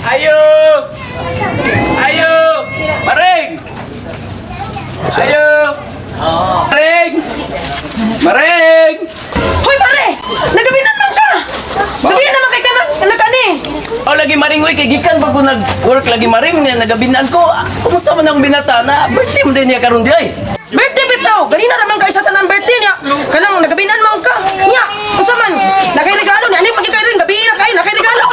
Ayo! Ayo! Maring! Ayo! Maring! Maring! Hoy pare! Nagabinan man ka! Gabinan naman kay ka nagkani! Oh, lagi maring oy kay gikan pag ko nag-work lagi maring niya nagabinaan ko. Kumusta man ang binata na birthday mo din niya karon di ay. Birthday bitaw! Ganina naman ka isa tanang birthday niya! Kanang nagabinan man ka! Nya! Unsa man? Nakay regalo ni ani pag kay ring gabi na kay nakay regalo!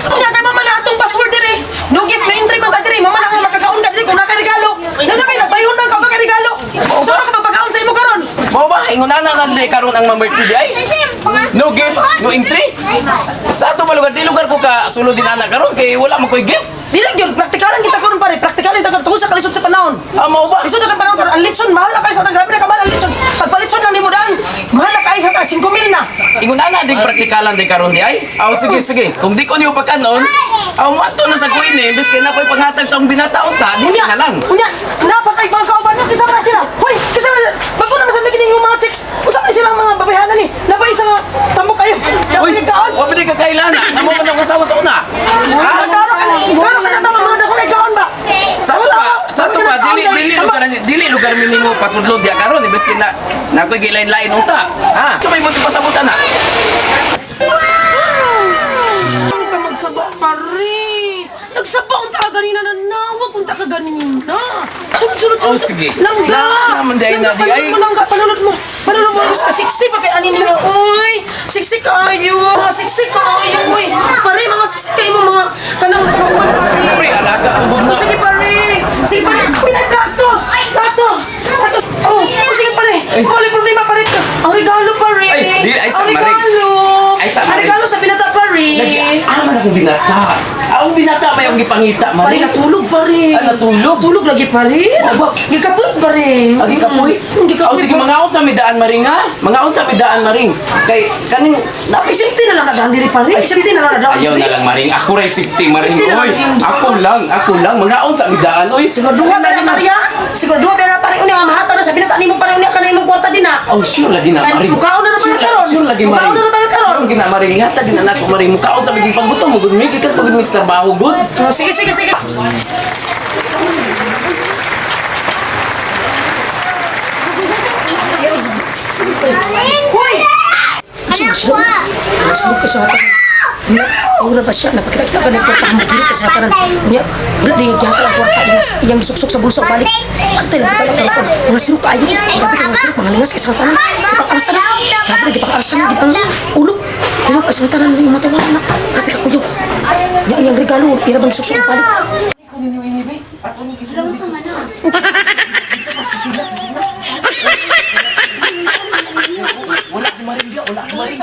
Nya kay mama na atong password dire! No gift na entry man ta dire! Mama na nga makakaon ka dire kung nakay regalo! Ano na kay nagbayon man ka ba kay regalo? So na ka magpakaon sa imo karon? Mao ba ingon na di karon ang birthday di ay. No gift, no entry. Sa ato ba lugar di lugar ko ka sulod din ana karon kay wala man koy gift. Dili gyud praktikalan kita karon pare, praktikalan kita karon tungod sa kalisod sa panahon. Ah, mao ba? Lisod na ka panahon karon, ang litson mahal na kay sa grabe na ka mahal ang litson. Pagpalitson lang nimo daan, mahal na kay sa 5,000 na. Ingon na di praktikalan di karon di ay. Aw sige sige, kung di ko niyo pagkanon, aw mo ato na sa kuin eh, bis kay na koy panghatag sa binata unta, dili na lang. Unya, napakay bang kauban na kisama na sila. Hoy, kisama na. Bago na masabi kini yung mga chicks. Usap na sila ang mga babayhanan ni. Labay sa tambok kayo. Uy, Labay kaon. wa ba di ka kailana? Amo man ang kasawa sa una. Ah, karo ka na ba mamulod ako kay kaon ba? Sa to ba dili lugar minimo pasudlod dia karon ibes kina na koy gilain-lain unta. Ha? So may mo pasabutan na. Ka magsaba pare. Nagsaba unta ka ganina na nawag unta ka ganina. Sunod. Oh, sige. Langga. Naman di ay na di ay. Langga, panulot mo. Panulot mo ka siksi pa kay anin mo. Uy, siksi kayo. Mga siksi kayo. Uy, pare mga siksi kayo mo mga kanang kauban. Pre alaga ang bugna. Sige pare. Sige pare. Pinay plato. Oh, sige pare. Wala problema pare. Ang regalo pare. Ay, di ay sa Ang maring. regalo. Ay, sa Ang maring. regalo sa binata pare. Man akong binata. Ang binata ba yung gipangita Pare man? natulog pare. Ah, natulog? Tulog lagi pare. Aba. Gikapoy pare. Agi kapoy. Oh, Gikapoy. sige mga sa midaan maring ha. Mga sa midaan maring. Kay kaning Isimti na lang nadahan diri pare. Isimti na lang nadahan. ayaw na lang maring. Ako ray safety maring. Safety na Oy, lang. ako lang. Mga sa midaan oy. Siguraduha ba na pare ha? Siguraduha ba na pare unya nga mahata na sa binata nimo pare unya kana imong kwarta din ha. Oh, sure lagi na maring. Mukaon na naman karon. Sure lagi maring. Mukaon na naman karon. Sure gina maring. Yata gina nako maring. Mukaon sa biging pagbuto mo gud mi gikan pagud mi sa trabaho gud. Oh, sige. Hoy! Masuk ke kesehatan. Nya, ura ba siya? Napakita-kita ka nagportahan mo kiri kesehatan. Nya, wala din gihata ang kwarta yang disuksok sa bulsa balik. Antay lang kita lang mga siruk kayo. Grabe ka mga siruk, mga lingas kesehatan. Ipag-arasan na. Grabe na ipag-arasan na. Gipang ulog. Ulog kesehatan na yung mata wala na. Grabe ka kuyo. Yang regalo, irabang disuksok balik. Sudah masuk mana? Wala si maring dia, wala si maring.